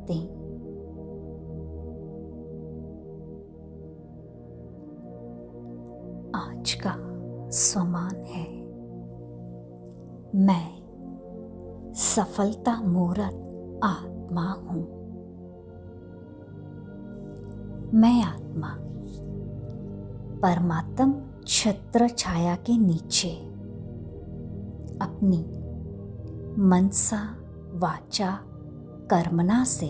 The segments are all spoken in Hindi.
दें। आज का स्वमान है, मैं सफलता मूर्त आत्मा हूँ। मैं आत्मा परमात्म छत्र छाया के नीचे अपनी मनसा वाचा कर्मणा से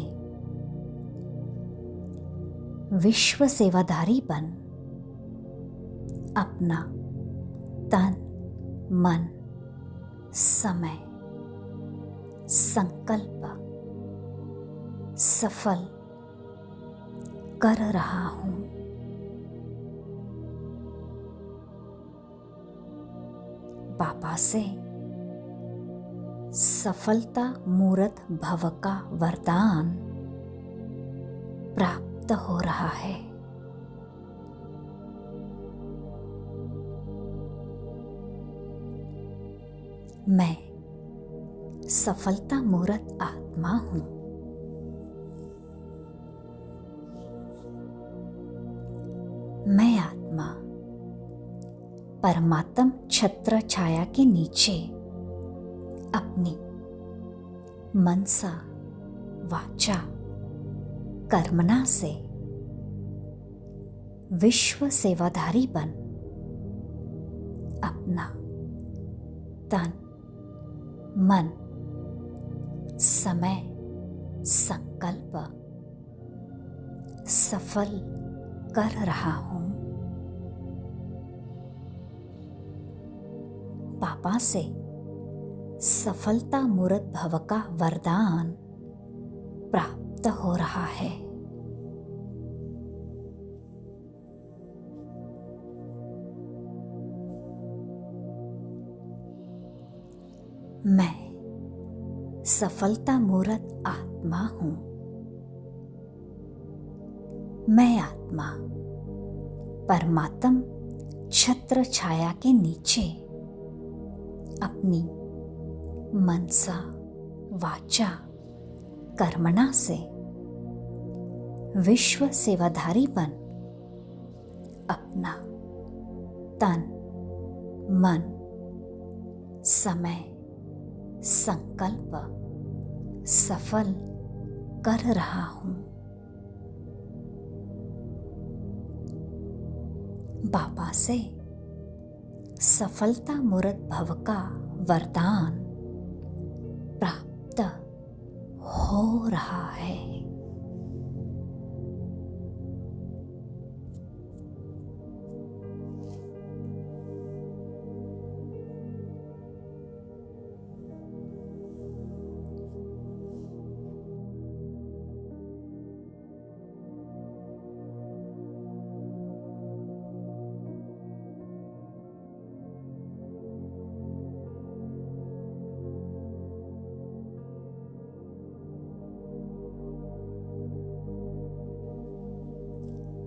विश्व सेवाधारी बन अपना तन मन समय संकल्प सफल कर रहा हूँ। बाबा से सफलता मूर्त भव का वरदान प्राप्त हो रहा है। मैं सफलता मूर्त आत्मा हूँ। मैं आत्मा परमात्म छत्र छाया के नीचे अपनी मनसा वाचा कर्मणा से विश्व सेवाधारी बन अपना तन मन समय संकल्प सफल कर रहा हूँ। पापा से सफलता मूर्त भव का वरदान प्राप्त हो रहा है। मैं सफलता मूर्त आत्मा हूँ। मैं आत्मा परमात्म छत्र छाया के नीचे अपनी मनसा वाचा कर्मणा से विश्व सेवाधारी बन अपना तन मन समय संकल्प सफल कर रहा हूँ। बाबा से सफलता मूर्त भव का वरदान प्राप्त हो रहा है।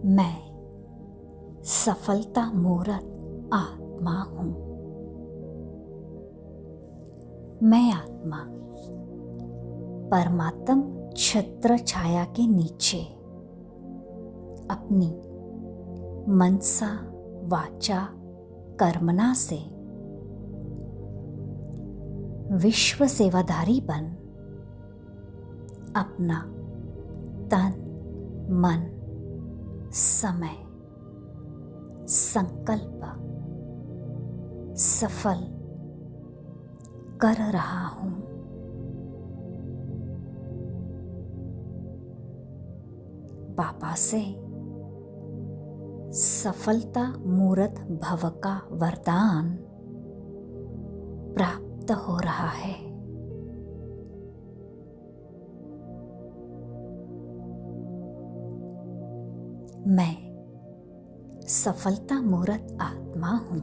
मैं सफलता मूर्त आत्मा हूँ। मैं आत्मा परमात्म छत्र छाया के नीचे अपनी मनसा वाचा कर्मणा से विश्व सेवाधारी बन अपना तन मन समय संकल्प सफल कर रहा हूँ। बाबा से सफलता मूर्त भव का वरदान प्राप्त हो रहा है। मैं सफलता मूर्त आत्मा हूँ।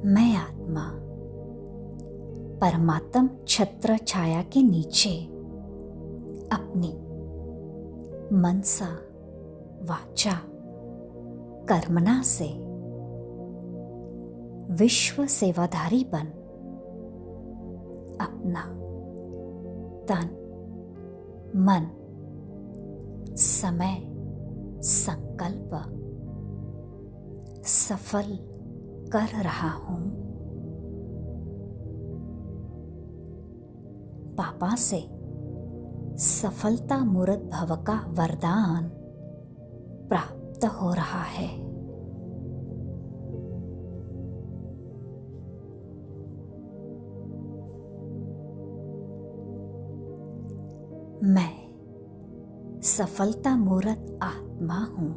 मैं आत्मा परमात्म छत्र छाया के नीचे अपनी मनसा वाचा कर्मणा से विश्व सेवाधारी बन अपना तन, मन, समय, संकल्प सफल कर रहा हूँ। पापा से सफलता मूर्त भव का वरदान प्राप्त हो रहा है। मैं सफलता मूर्त आत्मा हूँ।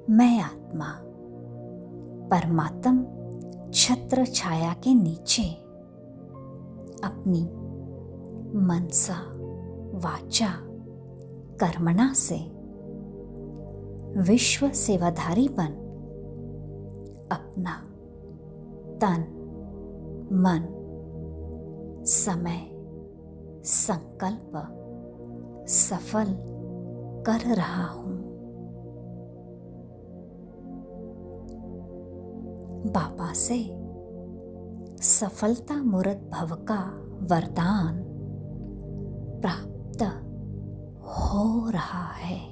मैं आत्मा परमात्म छत्र छाया के नीचे अपनी मनसा वाचा कर्मणा से विश्व सेवाधारी बन अपना तन, मन, समय, संकल्प सफल कर रहा हूँ। बाबा से सफलता मूर्त भव का वरदान प्राप्त हो रहा है।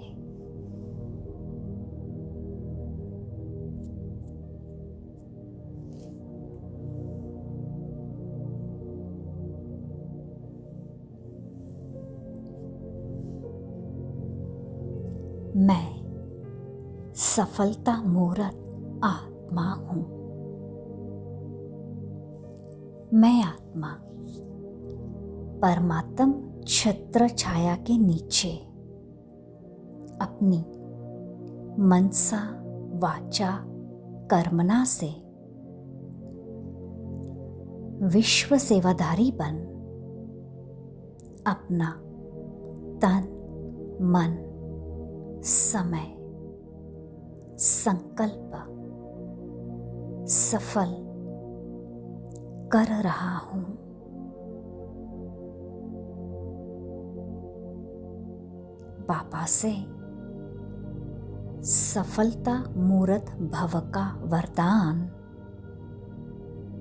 मैं सफलता मूर्त आत्मा हूँ। मैं आत्मा परमात्म छत्र छाया के नीचे अपनी मनसा वाचा कर्मणा से विश्व सेवाधारी बन अपना तन, मन, समय, संकल्प सफल कर रहा हूँ। बाबा से सफलता मूर्त भव का वरदान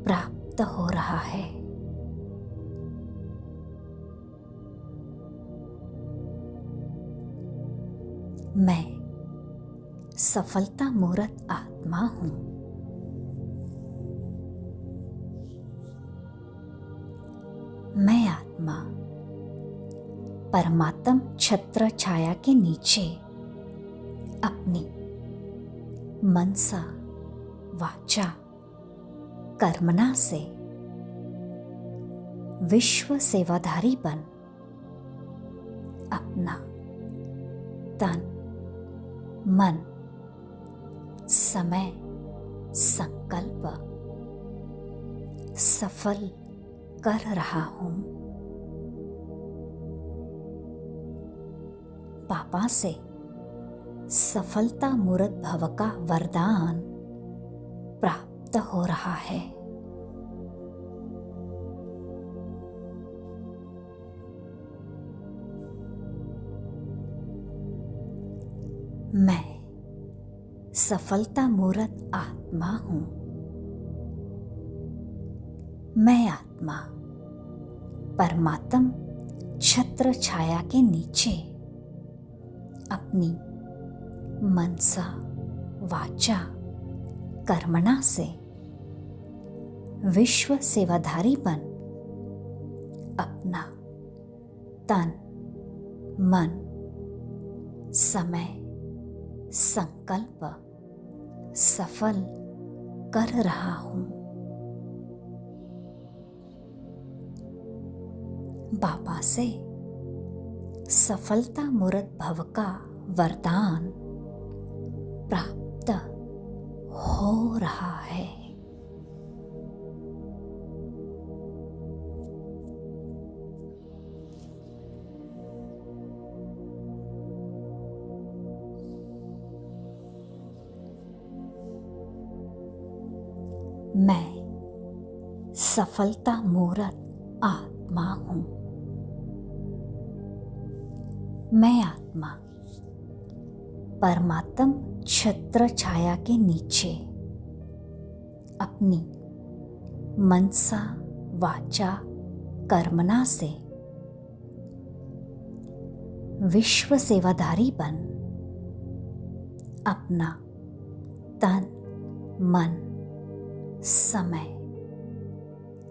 प्राप्त हो रहा है। मैं सफलता मूर्त आत्मा हूँ। मैं आत्मा परमात्म छत्र छाया के नीचे अपनी मनसा वाचा कर्मणा से विश्व सेवाधारी बन अपना तन, मन, समय, संकल्प सफल कर रहा हूँ। पापा से सफलता मूर्त भव का वरदान प्राप्त हो रहा है। मैं सफलता मूर्त आत्मा हूँ। मैं आत्मा परमात्म छत्र छाया के नीचे अपनी मनसा वाचा कर्मणा से विश्व सेवाधारी बन अपना तन, मन, समय, संकल्प सफल कर रहा हूँ। बाबा से सफलता मूर्त भव का वरदान प्राप्त हो रहा है। मैं सफलता मूर्त आत्मा हूँ। मैं आत्मा परमात्म छत्र छाया के नीचे अपनी मनसा वाचा कर्मणा से विश्व सेवाधारी बन अपना तन मन समय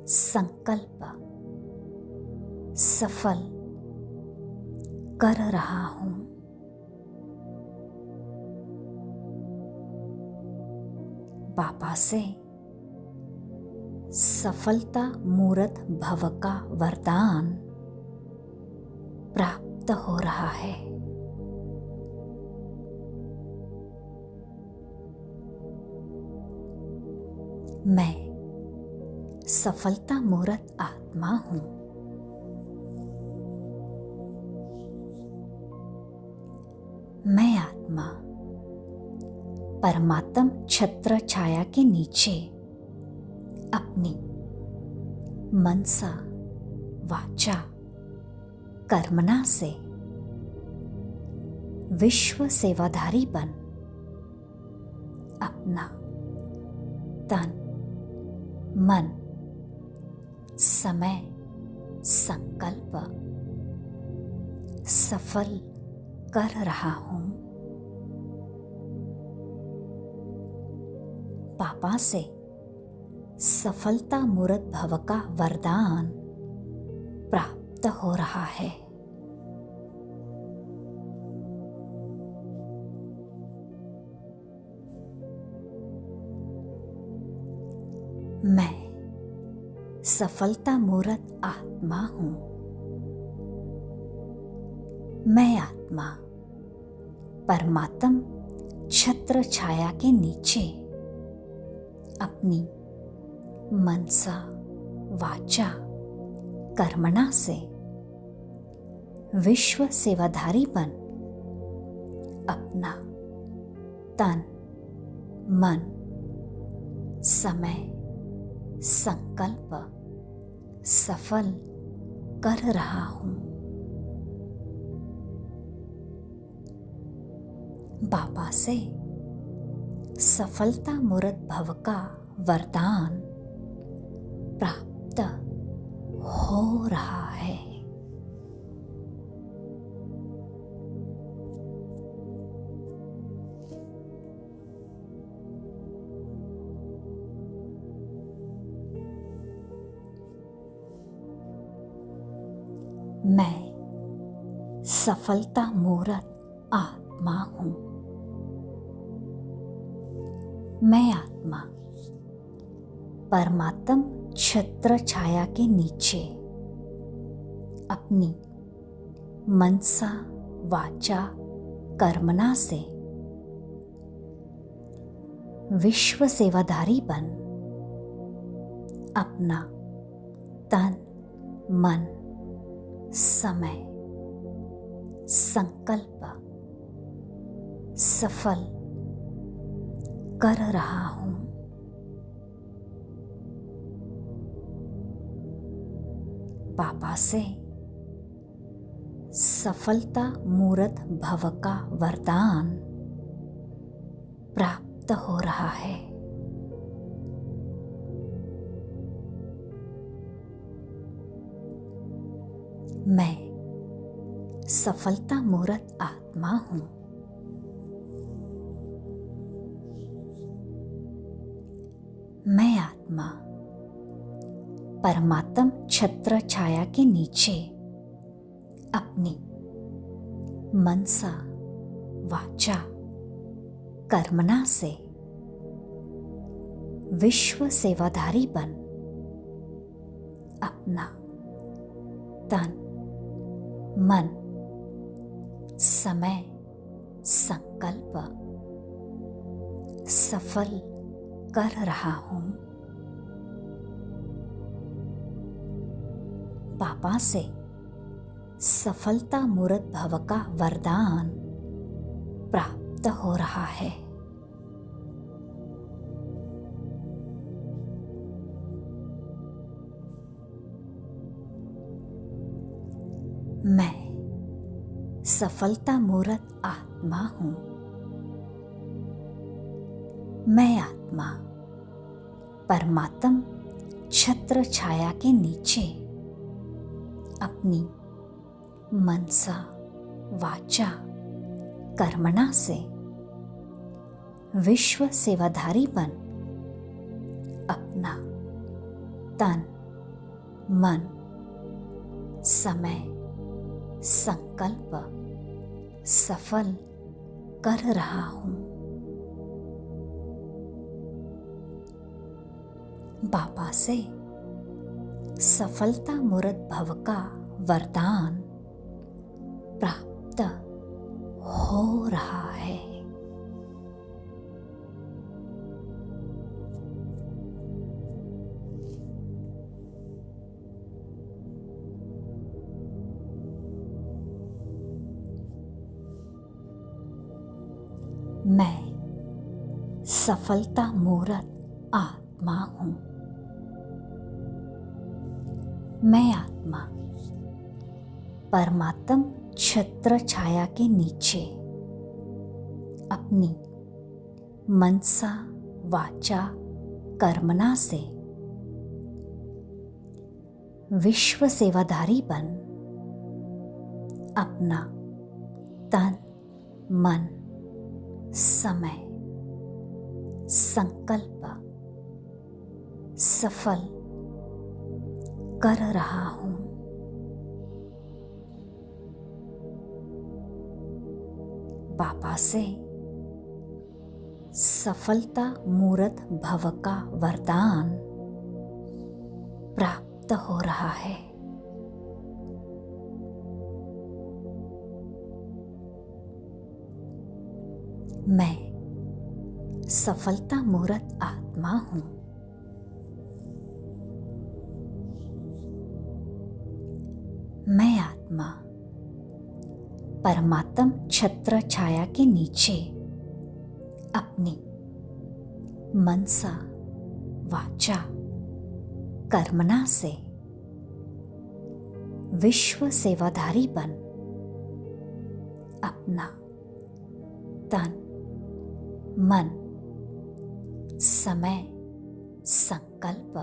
संकल्प सफल कर रहा हूं। बाबा से सफलता मूर्त भव का वरदान प्राप्त हो रहा है। मैं सफलता मूर्त आत्मा हूं। मैं आत्मा परमात्म छत्र छाया के नीचे अपनी मनसा वाचा कर्मणा से विश्व सेवाधारी बन अपना तन मन समय संकल्प सफल कर रहा हूं। पापा से सफलता मूर्त भव का वरदान प्राप्त हो रहा है। मैं सफलता मूर्त आत्मा हूं। मैं आत्मा परमात्म छत्र छाया के नीचे अपनी मनसा वाचा कर्मणा से विश्व सेवाधारी बन अपना तन मन समय संकल्प सफल कर रहा हूं। बाबा से सफलता मूर्त भव का वरदान प्राप्त हो रहा है। मैं सफलता मूर्त आत्मा हूं। मैं आत्मा परमात्म छत्र छाया के नीचे अपनी मनसा वाचा कर्मणा से विश्व सेवाधारी बन अपना तन मन समय संकल्प सफल कर रहा हूं। पापा से सफलता मूर्त भव का वरदान प्राप्त हो रहा है। मैं सफलता मूर्त आत्मा हूं। मैं आत्मा परमात्म छत्र छाया के नीचे अपनी मनसा वाचा कर्मणा से विश्व सेवाधारी बन अपना तन मन समय संकल्प सफल कर रहा हूं। पापा से सफलता मूर्त भव का वरदान प्राप्त हो रहा है। मैं सफलता मूर्त आत्मा हूं। मैं आत्मा परमात्म छत्र छाया के नीचे अपनी मनसा वाचा कर्मणा से विश्व सेवाधारी बन अपना तन मन समय संकल्प सफल कर रहा हूं। बाबा से सफलता मूर्त भव का वरदान प्राप्त हो रहा है। मैं सफलता मूर्त आत्मा हूं। मैं आत्मा परमात्म छत्र छाया के नीचे अपनी मनसा वाचा कर्मणा से विश्व सेवाधारी बन अपना तन मन समय संकल्प सफल कर रहा हूं। बाबा से सफलता मूर्त भव का वरदान प्राप्त हो रहा है। मैं सफलता मूर्त आत्मा हूं। मैं आत्मा परमात्म छत्र छाया के नीचे अपनी मनसा वाचा कर्मणा से विश्व सेवाधारी बन अपना तन मन समय संकल्प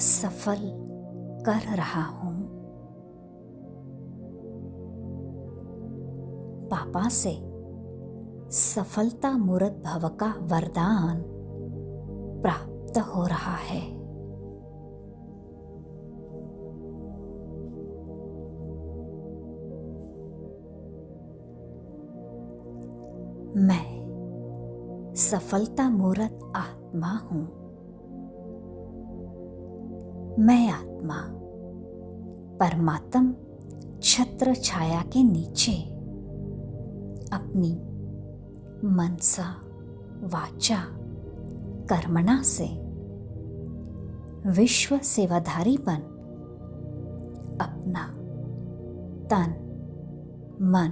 सफल कर रहा हूं। बाबा से सफलता मूर्त भव का वरदान प्राप्त हो रहा है। मैं सफलता मूर्त आत्मा हूं। मैं आत्मा परमात्म छत्र छाया के नीचे अपनी मनसा वाचा कर्मणा से विश्व सेवाधारी बन अपना तन मन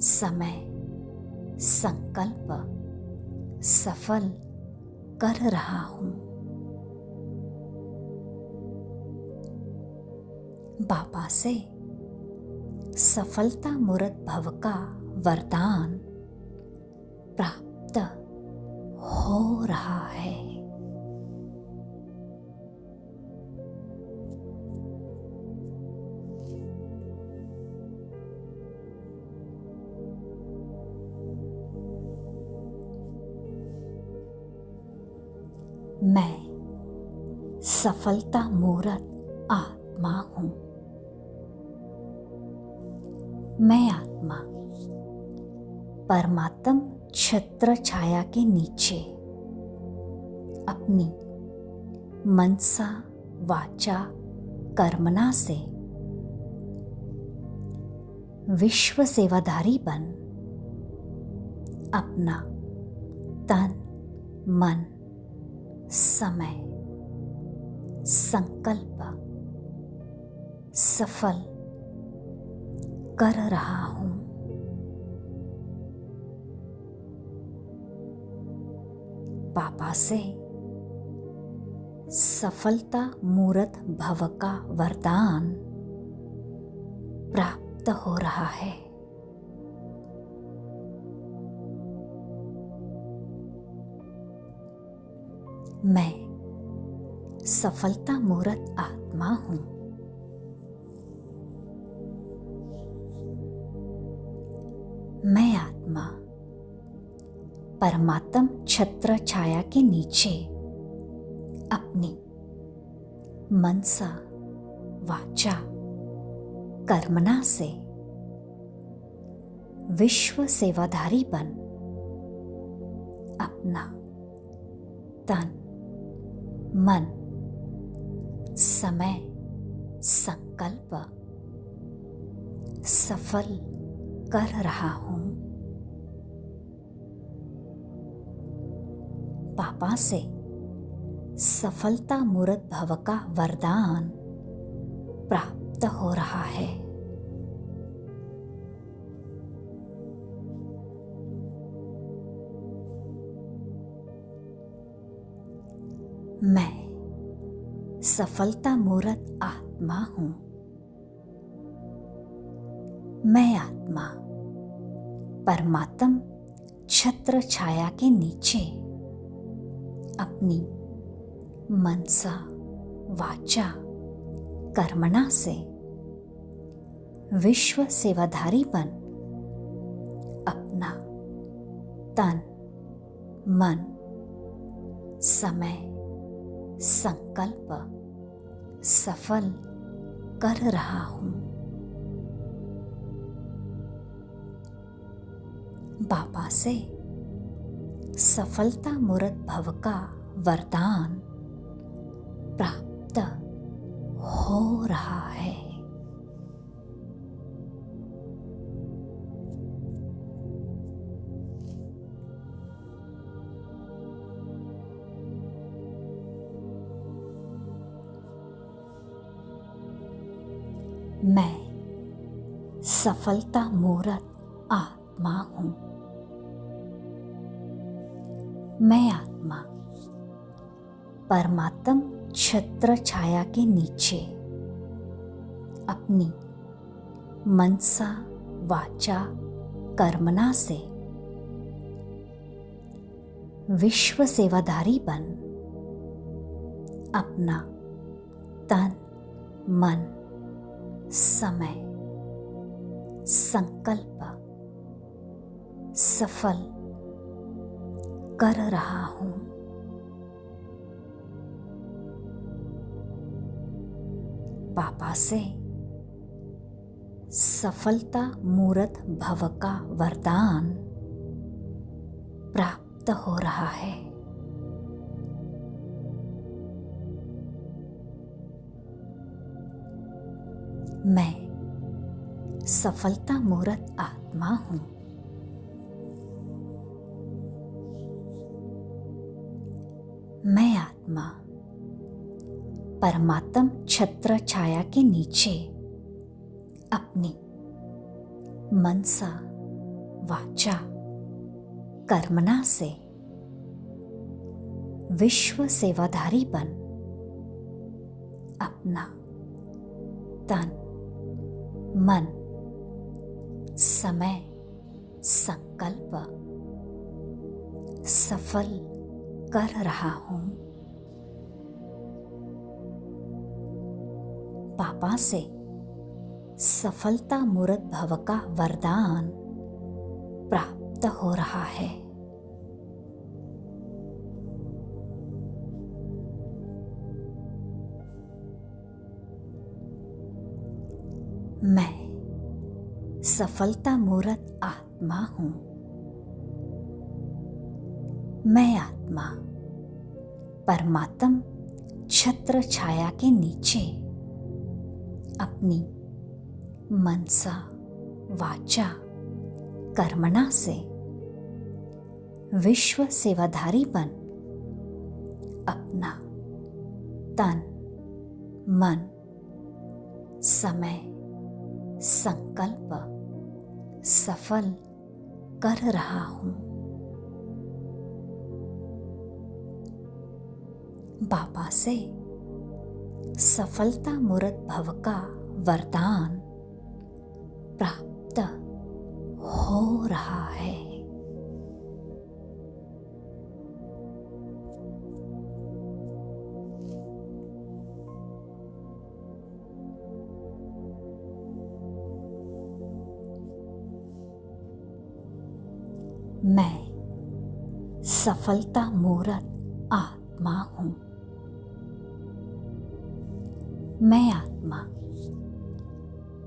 समय संकल्प सफल कर रहा हूं। बाबा से सफलता मूर्त भव का वरदान प्राप्त हो रहा है। मैं सफलता मूर्त आत्मा हूं। मैं आत्मा परमात्म छत्र छाया के नीचे अपनी मनसा वाचा कर्मणा से विश्व सेवाधारी बन अपना तन मन समय संकल्प सफल कर रहा हूं। बाबा से सफलता मूर्त भव का वरदान प्राप्त हो रहा है। मैं सफलता मूर्त आत्मा हूं। मैं आत्मा परमात्म छत्र छाया के नीचे अपनी मनसा वाचा कर्मणा से विश्व सेवाधारी बन अपना तन मन समय संकल्प सफल कर रहा हूं। पापा से सफलता मूर्त भव का वरदान प्राप्त हो रहा है। मैं सफलता मूर्त आत्मा हूं। मैं आत्मा परमात्म छत्र छाया के नीचे अपनी मनसा वाचा कर्मणा से विश्व सेवाधारी बन अपना तन मन समय संकल्प सफल कर रहा हूं। बाबा से सफलता मूर्त भव का वरदान प्राप्त हो रहा है। मैं सफलता मूर्त आत्मा हूं। मैं आत्मा परमात्म छत्र छाया के नीचे अपनी मनसा वाचा कर्मणा से विश्व सेवाधारी बन अपना तन मन समय संकल्प सफल कर रहा हूं। पापा से सफलता मूर्त भव का वरदान प्राप्त हो रहा है। मैं सफलता मूर्त आत्मा हूं। मैं आत्मा परमात्म छत्र छाया के नीचे अपनी मनसा वाचा कर्मणा से विश्व सेवाधारी बन अपना तन मन समय संकल्प सफल कर रहा हूं। पापा से सफलता मूर्त भव का वरदान प्राप्त हो रहा है। मैं सफलता मूर्त आत्मा हूं। मैं आत्मा परमात्म छत्र छाया के नीचे अपनी मनसा वाचा कर्मणा से विश्व सेवाधारी बन अपना तन मन समय संकल्प सफल कर रहा हूं। बाबा से सफलता मूर्त भव का वरदान प्राप्त हो रहा है। मैं सफलता मूर्त आत्मा हूँ। मैं आत्मा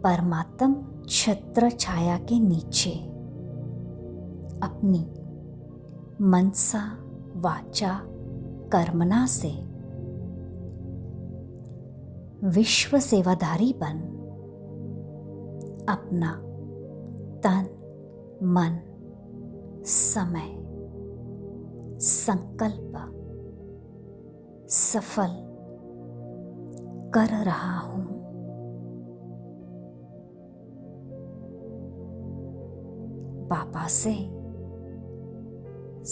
परमात्म छत्र छाया के नीचे अपनी मनसा वाचा कर्मणा से विश्व सेवाधारी बन अपना तन मन समय संकल्प सफल कर रहा हूँ। बाबा से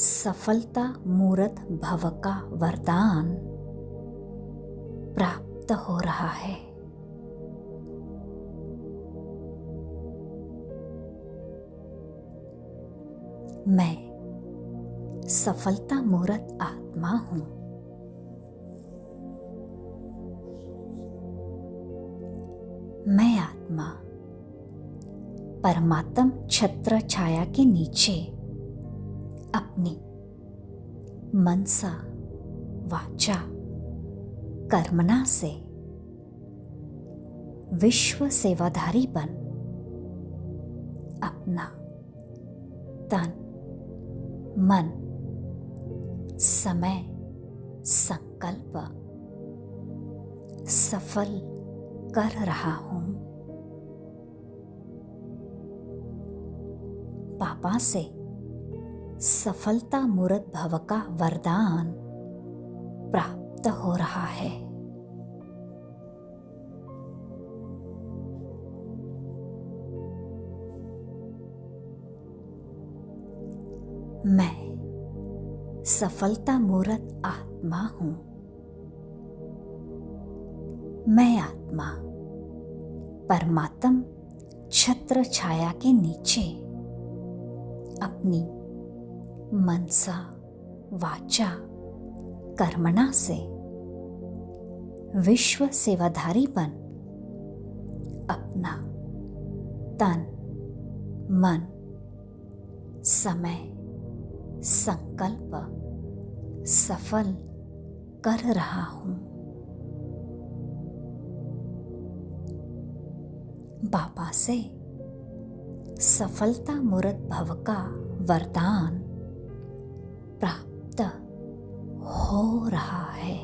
सफलता मूर्त भव का वरदान प्राप्त हो रहा है। मैं सफलता मूर्त आत्मा हूँ। मैं आत्मा परमात्म छत्र छाया के नीचे अपनी मनसा वाचा कर्मणा से विश्व सेवाधारी बन अपना तन मन समय संकल्प सफल कर रहा हूँ। पापा से सफलता मूर्त भव का वरदान प्राप्त हो रहा है। मैं सफलता मूर्त आत्मा हूँ। मैं आत्मा परमात्म छत्र छाया के नीचे अपनी मनसा वाचा कर्मणा से विश्व सेवाधारी बन अपना तन मन समय संकल्प सफल कर रहा हूँ। बाबा से सफलता मूर्त भव का वरदान प्राप्त हो रहा है।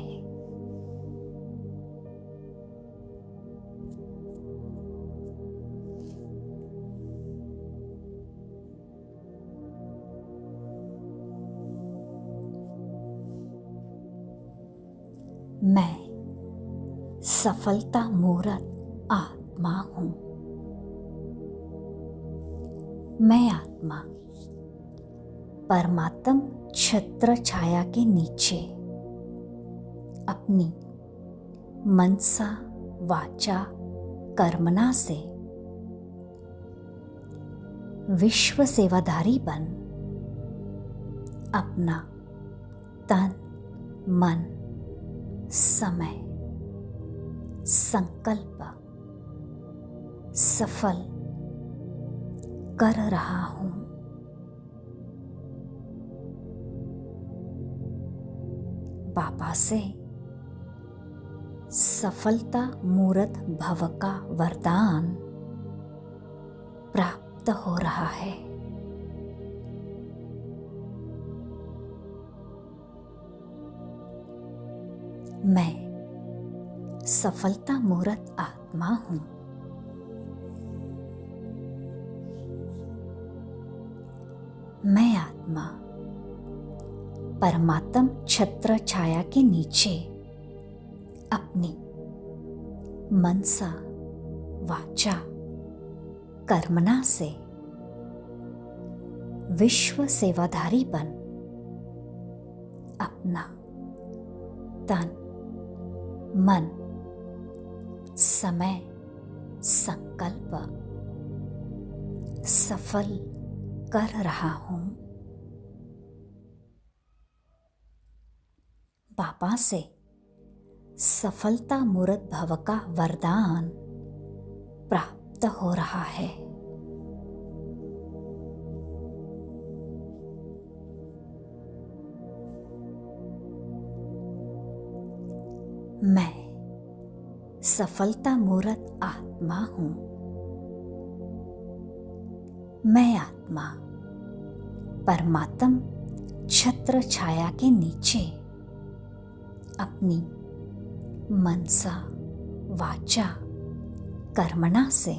मैं सफलता मूर्त आत्मा हूँ। मैं आत्मा परमात्म छत्र छाया के नीचे अपनी मनसा वाचा कर्मणा से विश्व सेवाधारी बन अपना तन मन समय संकल्प सफल कर रहा हूँ। बाबा से सफलता मूर्त भव का वरदान प्राप्त हो रहा है। मैं सफलता मूर्त आत्मा हूँ। मैं आत्मा परमात्म छत्र छाया के नीचे अपनी मनसा वाचा कर्मणा से विश्व सेवाधारी बन अपना तन मन समय संकल्प सफल कर रहा हूँ। बाबा से सफलता मूर्त भव का वरदान प्राप्त हो रहा है। सफलता मूर्त आत्मा हूं। मैं आत्मा परमात्म छत्र छाया के नीचे अपनी मनसा वाचा कर्मणा से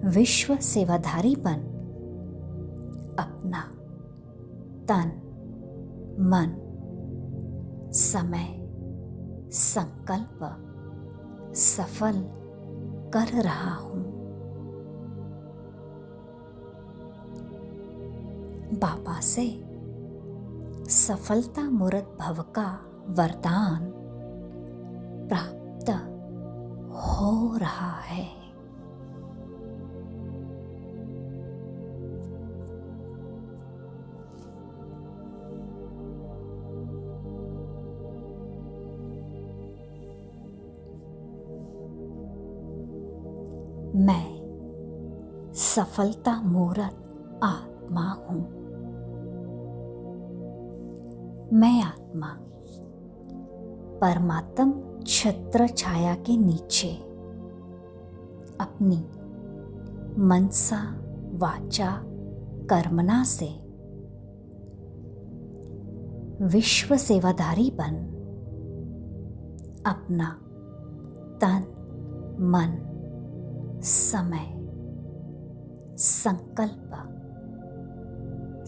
विश्व सेवाधारीपन अपना तन मन समय संकल्प सफल कर रहा हूं। बाबा से सफलता मूर्त भव का वरदान प्राप्त हो रहा है। मैं सफलता मूर्त आत्मा हूं। मैं आत्मा परमात्म छत्र छाया के नीचे अपनी मनसा वाचा कर्मणा से विश्व सेवाधारी बन अपना तन मन समय संकल्प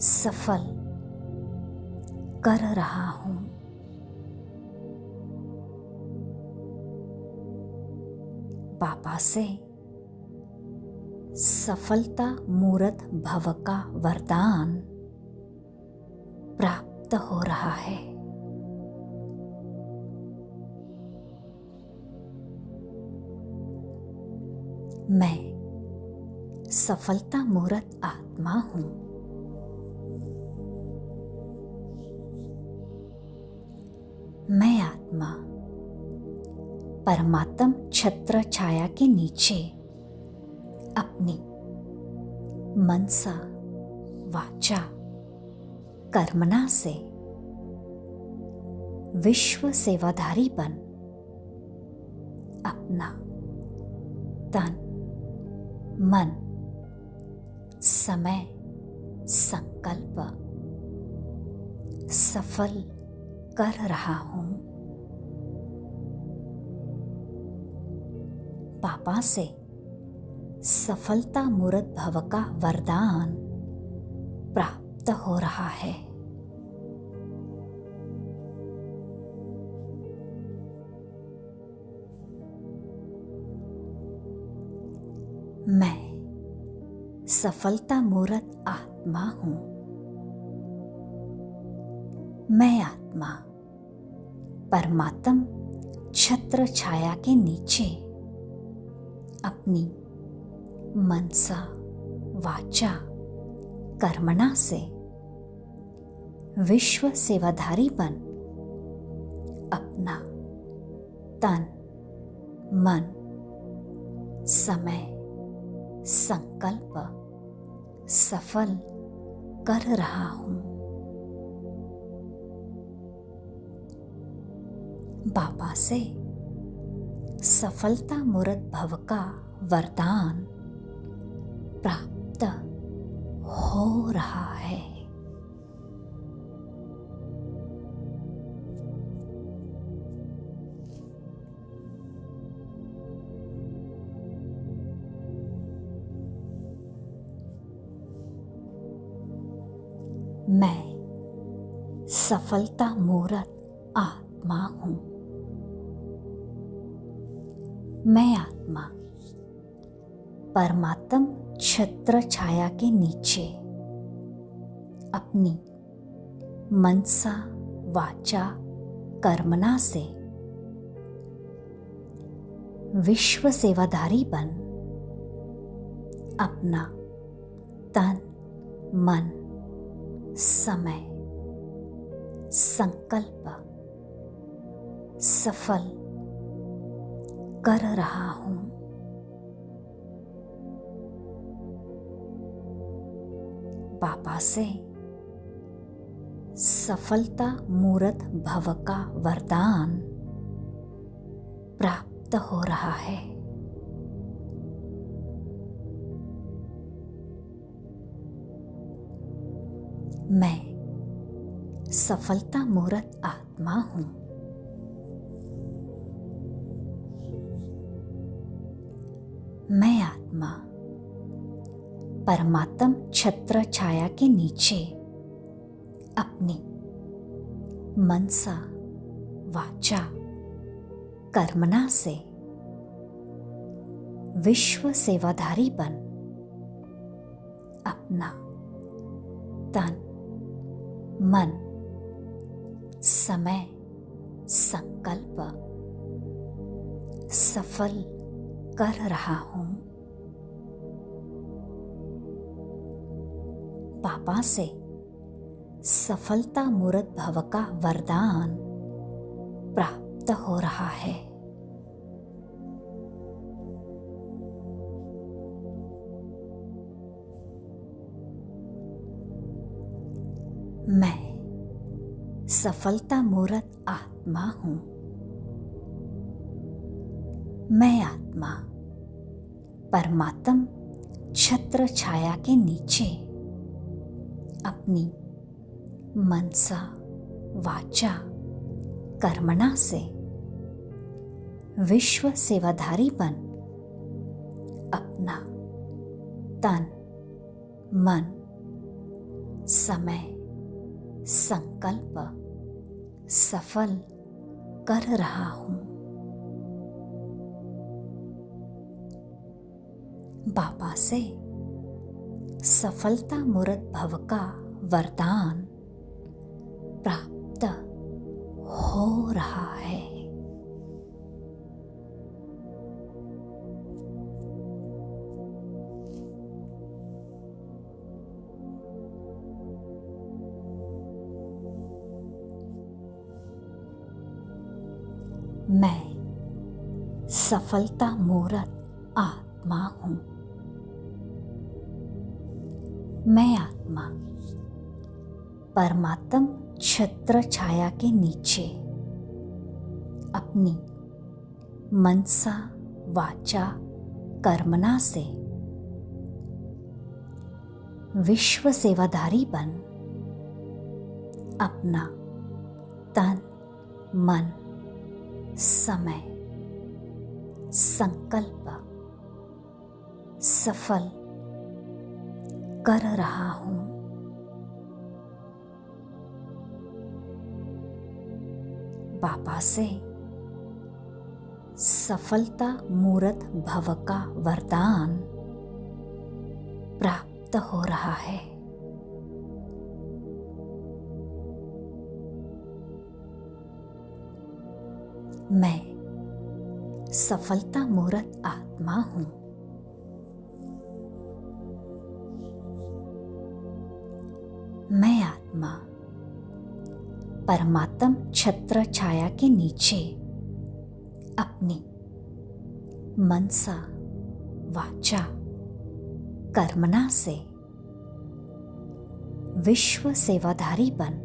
सफल कर रहा हूं। बाबा से सफलता मूर्त भव का वरदान प्राप्त हो रहा है। मैं सफलता मूर्त आत्मा हूं। मैं आत्मा परमात्म छत्र छाया के नीचे अपनी मनसा वाचा कर्मणा से विश्व सेवाधारी बन अपना तन मन समय संकल्प सफल कर रहा हूं। बाबा से सफलता मूर्त भव का वरदान प्राप्त हो रहा है। मैं सफलता मूर्त आत्मा हूं। मैं आत्मा परमात्म छत्र छाया के नीचे अपनी मनसा वाचा कर्मणा से विश्व सेवाधारी बन अपना तन मन समय संकल्प सफल कर रहा हूं। बाबा से सफलता मूर्त भव का वरदान प्राप्त हो रहा है। मैं सफलता मूर्त आत्मा हूं। मैं आत्मा परमात्म छत्र छाया के नीचे अपनी मनसा वाचा कर्मणा से विश्व सेवाधारी बन अपना तन मन समय संकल्प सफल कर रहा हूं। बाबा से सफलता मूर्त भव का वरदान प्राप्त प्राप्त हो रहा है। मैं सफलता मूर्त आत्मा हूँ। मैं आत्मा परमात्म छत्र छाया के नीचे अपनी मनसा वाचा कर्मणा से विश्व सेवाधारी बन अपना तन मन समय संकल्प सफल कर रहा हूं। पापा से सफलता मूर्त भव का वरदान प्राप्त हो रहा है। मैं सफलता मूर्त आत्मा हूं। मैं आत्मा परमात्म छत्र छाया के नीचे अपनी मनसा वाचा कर्मणा से विश्व सेवाधारी बन अपना तन मन समय संकल्प सफल कर रहा हूं। बाबा से सफलता मूर्त भव का वरदान प्राप्त हो रहा है। मैं सफलता मूर्त आत्मा हूं। मैं आत्मा परमात्म छत्र छाया के नीचे अपनी मनसा वाचा कर्मणा से विश्व सेवाधारी बन अपना तन मन समय संकल्प सफल कर रहा हूं। बाबा से सफलता मूर्त भव का वरदान प्राप्त हो रहा है। मैं सफलता मूर्त आत्मा हूं। मैं आत्मा परमात्म छत्र छाया के नीचे अपनी मनसा वाचा कर्मणा से विश्व सेवाधारी बन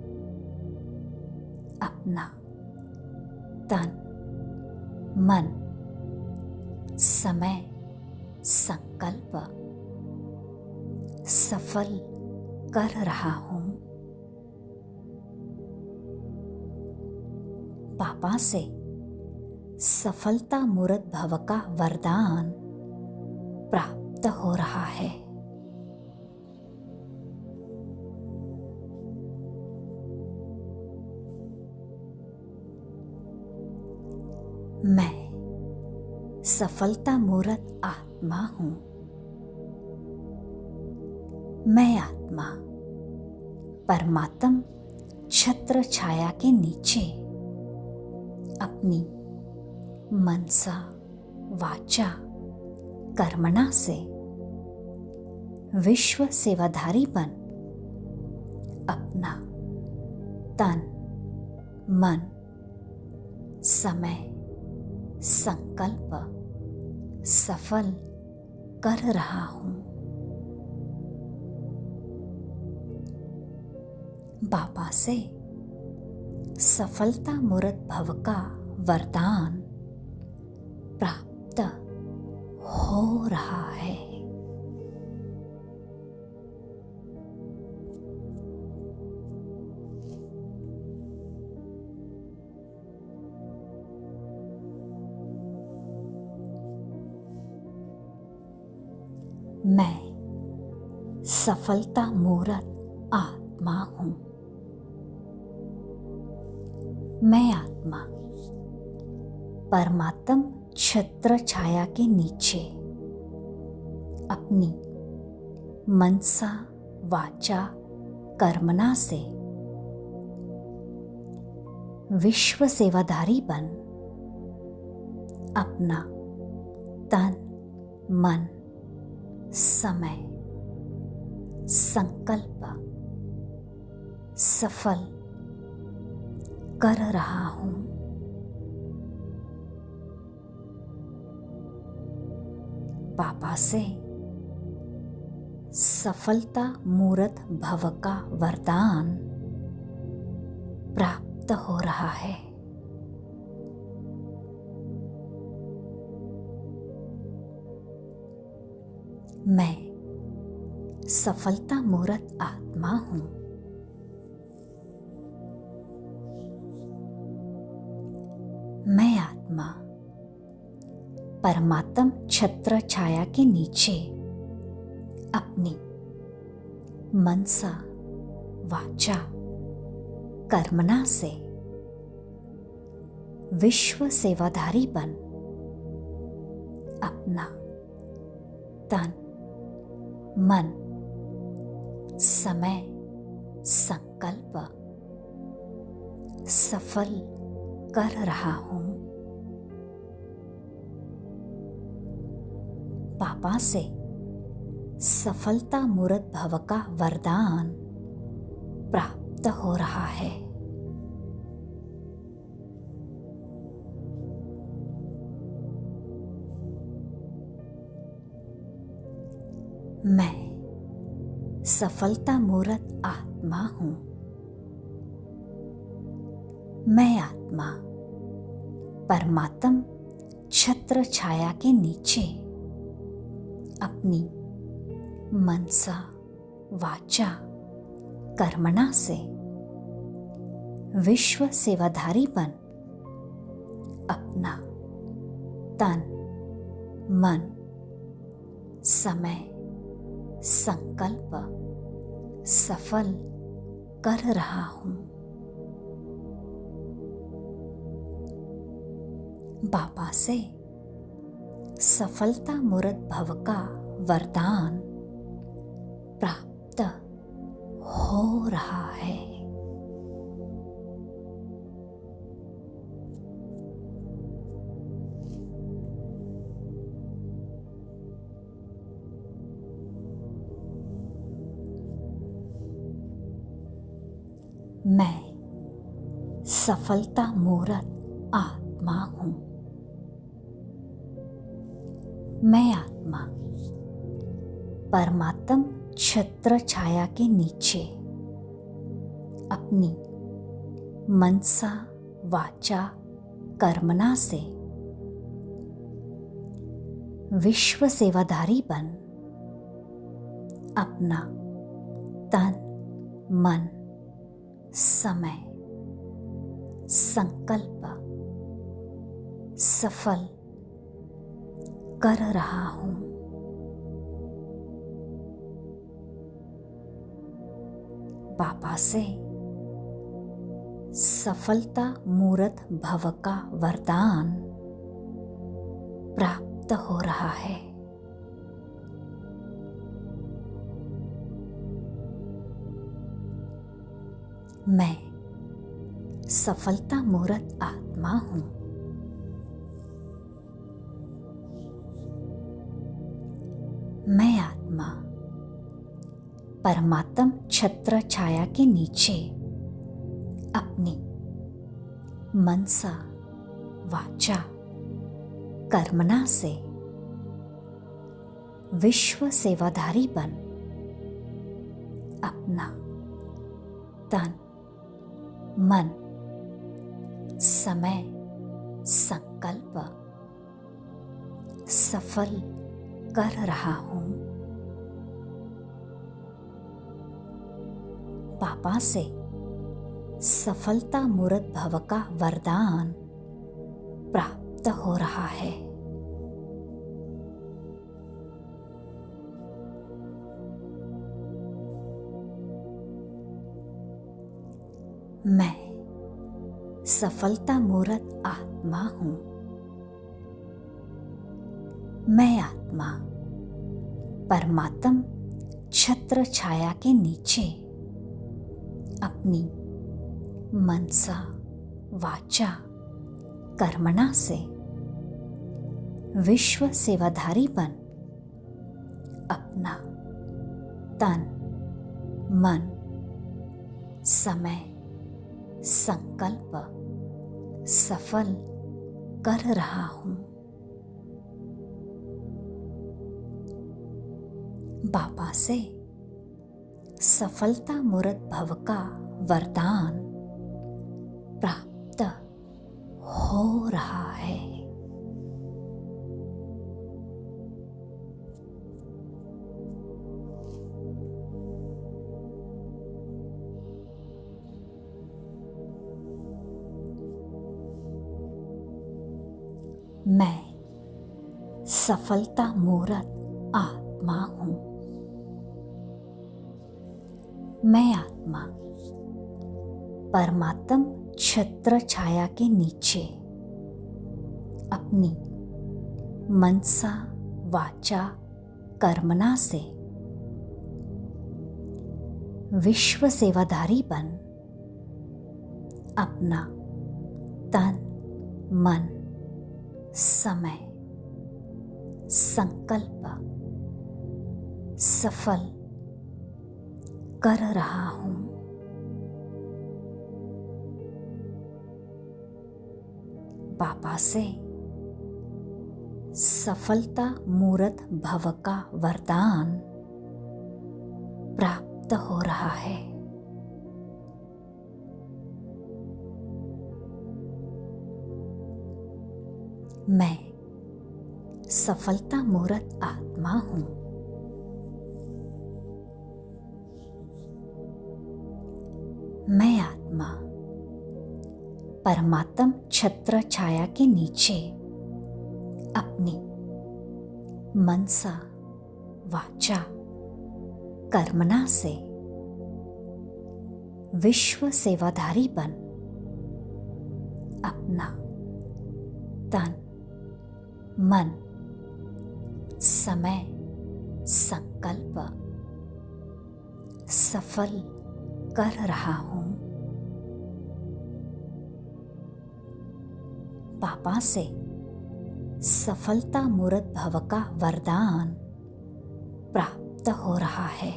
अपना तन मन समय संकल्प सफल कर रहा हूं। पापा से सफलता मूर्त भव का वरदान प्राप्त हो रहा है। मैं सफलता मूर्त आत्मा हूं। मैं आत्मा परमात्म छत्र छाया के नीचे अपनी मनसा वाचा कर्मणा से विश्व सेवाधारी बन अपना तन मन समय संकल्प सफल कर रहा हूं। बाबा से सफलता मूर्त भव का वरदान प्राप्त हो रहा है। मैं सफलता मूर्त आत्मा हूँ। मैं आत्मा परमात्म छत्र छाया के नीचे अपनी मनसा वाचा कर्मणा से विश्व सेवाधारी बन अपना तन मन समय संकल्प सफल कर रहा हूँ। पापा से सफलता मूर्त भव का वरदान प्राप्त हो रहा है। मैं सफलता मूर्त आत्मा हूँ। मैं आत्मा परमात्म छत्र छाया के नीचे अपनी मनसा वाचा कर्मणा से विश्व सेवाधारी बन अपना तन मन समय संकल्प सफल कर रहा हूँ। पापा से सफलता मूर्त भव का वरदान प्राप्त हो रहा है। मैं सफलता मूर्त आत्मा हूँ। मैं आत्मा परमात्म छत्र छाया के नीचे अपनी मनसा वाचा कर्मणा से विश्व सेवाधारी बन अपना तन मन समय संकल्प सफल कर रहा हूँ। बाबा से सफलता मूर्त भव का वरदान प्राप्त हो रहा है। मैं सफलता मूर्त आत्मा हूँ। मैं आत्मा परमात्म छत्र छाया के नीचे अपनी मनसा वाचा कर्मणा से विश्व सेवाधारी बन अपना तन मन समय संकल्प सफल कर रहा हूँ। पापा से सफलता मूर्त भव का वरदान प्राप्त हो रहा है। मैं सफलता मूर्त आत्मा हूँ। मैं आत्मा परमात्म छत्र छाया के नीचे अपनी मनसा वाचा कर्मणा से विश्व सेवाधारी बन अपना तन मन समय संकल्प सफल कर रहा हूँ। पापा से सफलता मूर्त भव का वरदान प्राप्त हो रहा है। मैं सफलता मूर्त आत्मा हूँ। मैं आत्मा परमात्म छत्र छाया के नीचे अपनी मनसा वाचा कर्मणा से विश्व सेवाधारी बन अपना तन मन समय संकल्प सफल कर रहा हूँ। बाबा से सफलता मूर्त भव का वरदान प्राप्त हो रहा है। मैं सफलता मूर्त आत्मा हूँ। मैं आत्मा परमात्म छत्र छाया के नीचे अपनी मनसा वाचा कर्मणा से विश्व सेवाधारी बन अपना तन मन समय संकल्प सफल कर रहा हूँ। बाबा से सफलता मूर्त भव का वरदान प्राप्त हो रहा है। मैं सफलता मूर्त आत्मा हूँ। मैं आत्मा परमात्म छत्र छाया के नीचे अपनी मनसा वाचा कर्मणा से विश्व सेवाधारी बन अपना तन मन समय संकल्प सफल कर रहा हूँ। पापा से सफलता मूर्त भव का वरदान प्राप्त हो रहा है।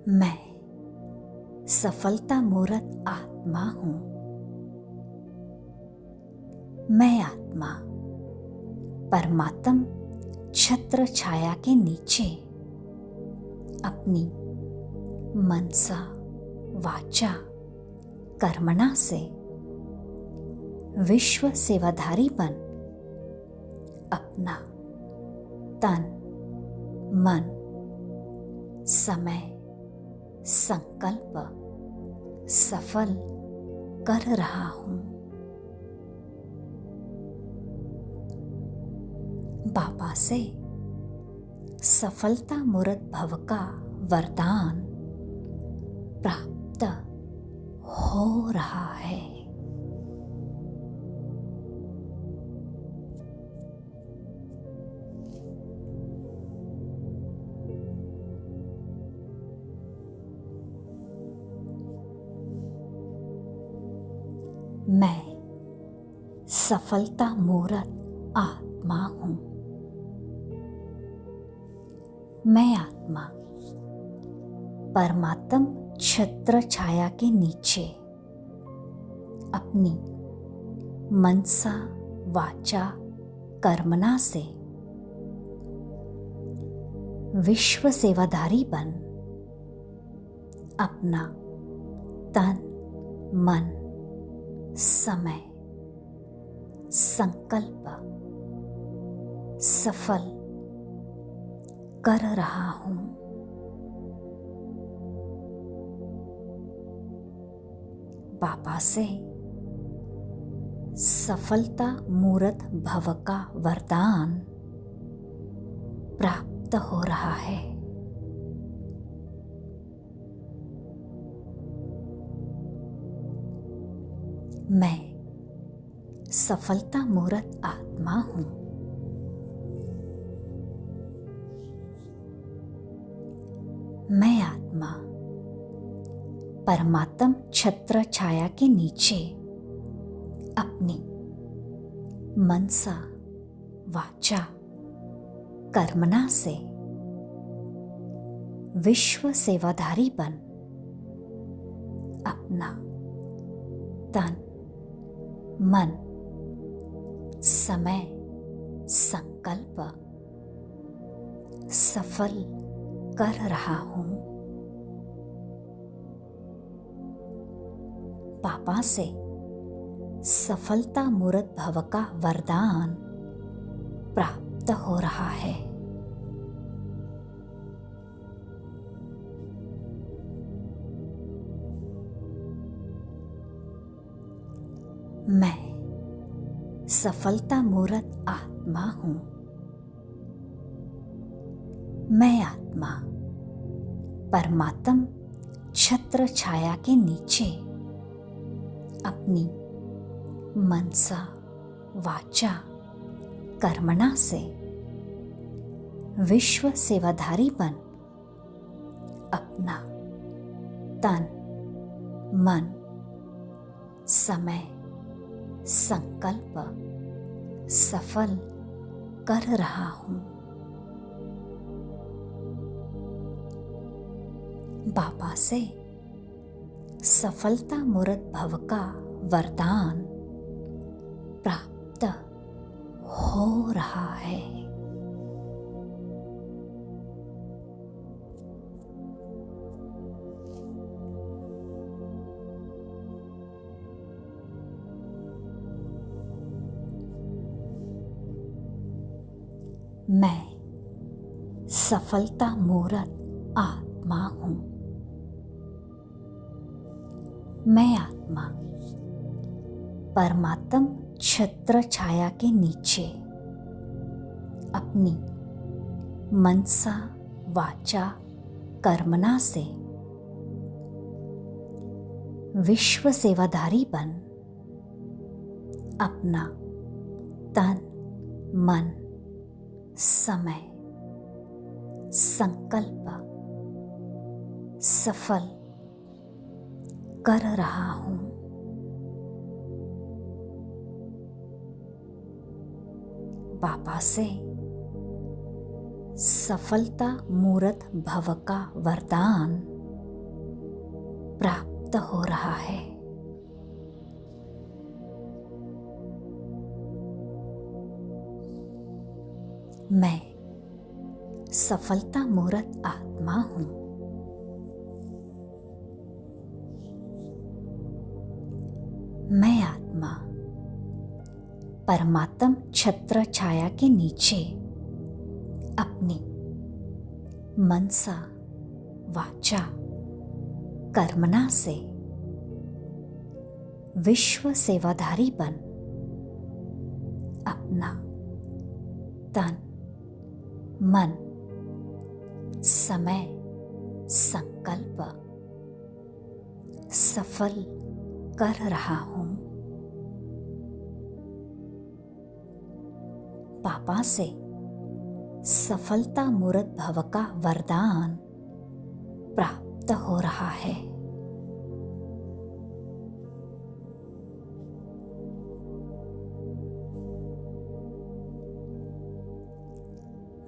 मैं सफलता मूर्त आत्मा हूँ। मैं आत्मा परमात्म छत्र छाया के नीचे अपनी मनसा वाचा कर्मणा से विश्व सेवाधारी बन अपना तन मन समय संकल्प सफल कर रहा हूँ। बाबा से सफलता मूर्त भव का वरदान प्राप्त हो रहा है। मैं सफलता मूर्त आत्मा हूँ। मैं आत्मा परमात्म छत्र छाया के नीचे अपनी मनसा वाचा कर्मणा से विश्व सेवाधारी बन अपना तन मन समय संकल्प सफल कर रहा हूं। बाबा से सफलता मूर्त भव का वरदान प्राप्त हो रहा है। मैं सफलता मूर्त आत्मा हूं। मैं आत्मा परमात्म छत्र छाया के नीचे अपनी मनसा वाचा कर्मणा से विश्व सेवाधारी बन अपना तन मन समय संकल्प सफल कर रहा हूं। बाबा से सफलता मूर्त भव का वरदान प्राप्त हो रहा है। मैं सफलता मूर्त आत्मा हूं। मैं आत्मा परमात्म छत्र छाया के नीचे अपनी मनसा वाचा कर्मणा से विश्व सेवाधारी बन अपना तन मन समय संकल्प सफल कर रहा हूं। बाबा से सफलता मूर्त भव का वरदान प्राप्त हो रहा है। मैं सफलता मूर्त आत्मा हूं। मैं आत्मा परमात्म छत्र छाया के नीचे अपनी मनसा वाचा कर्मणा से विश्व सेवाधारी बन अपना तन मन समय संकल्प सफल कर रहा हूं। बाबा से सफलता मूर्त भव का वरदान प्राप्त हो रहा है। मैं सफलता मूर्त आत्मा हूं। मैं आत्मा परमात्म छत्र छाया के नीचे अपनी मनसा वाचा कर्मणा से विश्व सेवाधारी बन अपना तन मन समय संकल्प सफल कर रहा हूं। बाबा से सफलता मूर्त भव का वरदान प्राप्त हो रहा है।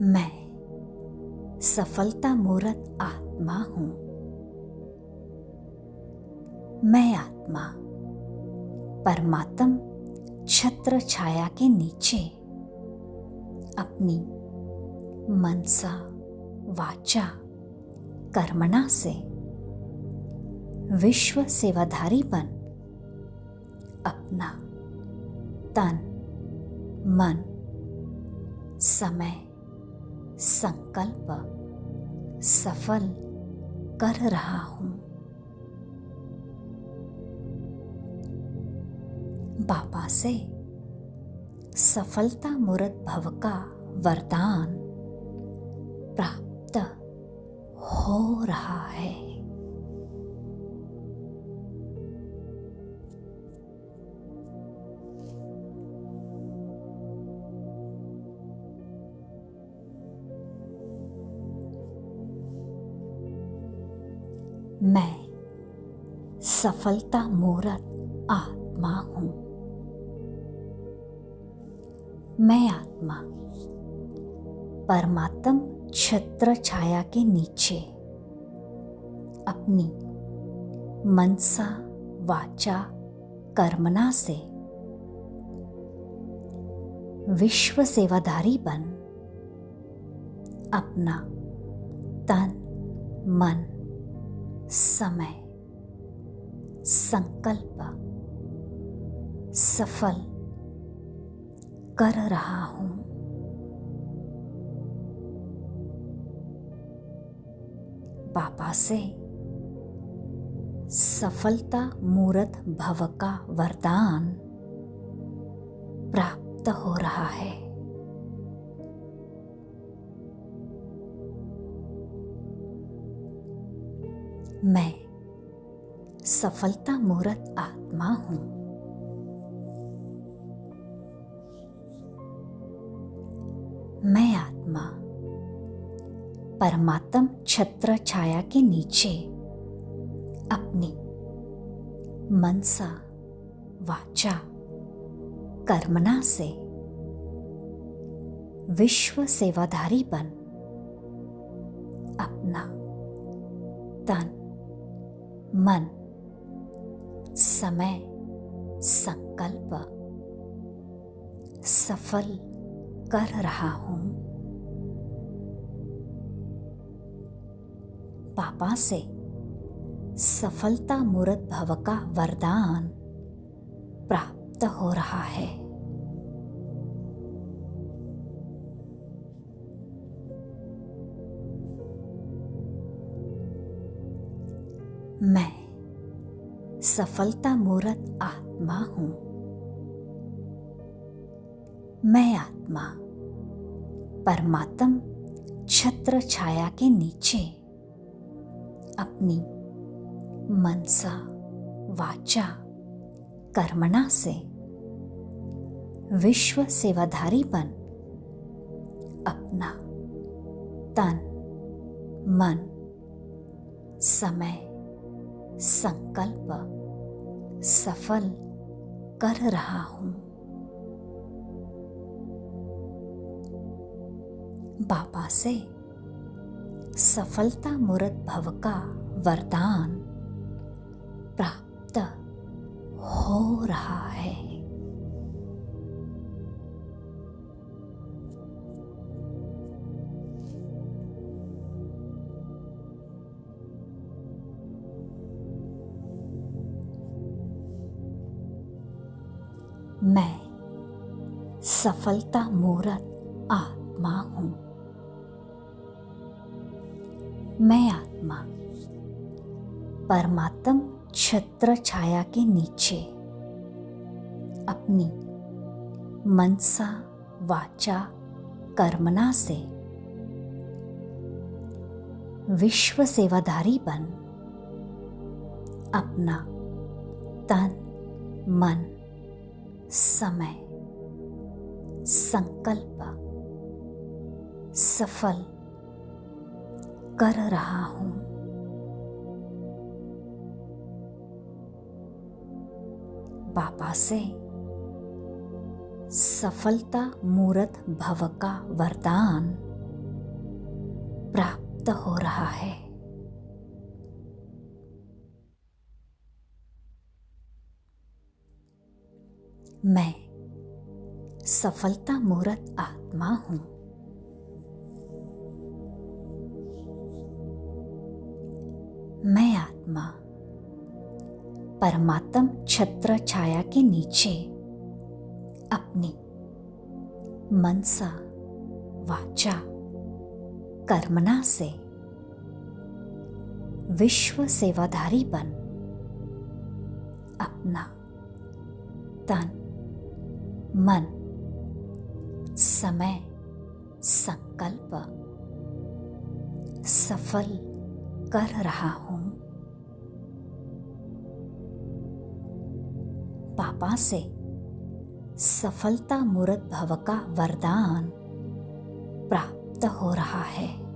मैं सफलता मूर्त आत्मा हूं। मैं आत्मा परमात्म छत्र छाया के नीचे अपनी मनसा वाचा कर्मणा से विश्व सेवाधारी बन अपना तन, मन, समय, संकल्प सफल कर रहा हूँ। बाबा से सफलता मूर्त भव का वरदान प्राप्त हो रहा है। मैं सफलता मूर्त आत्मा हूँ। मैं आत्मा परमात्म छत्र छाया के नीचे अपनी मनसा वाचा कर्मणा से विश्व सेवाधारी बन अपना तन, मन, समय, संकल्प सफल कर रहा हूँ। बाबा से सफलता मूर्त भव का वरदान प्राप्त हो रहा है। मैं सफलता मूर्त आत्मा हूँ। मैं आत्मा परमात्म छत्र छाया के नीचे अपनी मनसा वाचा कर्मणा से विश्व सेवाधारी बन अपना तन, मन, समय, संकल्प सफल कर रहा हूँ। बाबा से सफलता मूर्त भव का वरदान प्राप्त हो रहा है। मैं सफलता मूर्त आत्मा हूँ। मैं आत्मा परमात्म छत्र छाया के नीचे अपनी मनसा वाचा कर्मणा से विश्व सेवाधारी बन अपना तन, मन, समय, संकल्प सफल कर रहा हूँ। बाबा से सफलता मूर्त भव का वरदान प्राप्त हो रहा है। मैं सफलता मूर्त आत्मा हूँ। मैं आत्मा परमात्म छत्र छाया के नीचे अपनी मनसा वाचा कर्मणा से विश्व सेवाधारी बन अपना तन, मन, समय, संकल्प सफल कर रहा हूँ। बाबा से सफलता मूर्त भव का वरदान प्राप्त हो रहा है। मैं सफलता मूर्त आत्मा हूँ। मैं आत्मा परमात्म छत्र छाया के नीचे अपनी मनसा वाचा कर्मणा से विश्व सेवाधारी बन अपना तन मन समय संकल्प सफल कर रहा हूं। पापा से सफलता मूर्त भव का वरदान प्राप्त हो रहा है।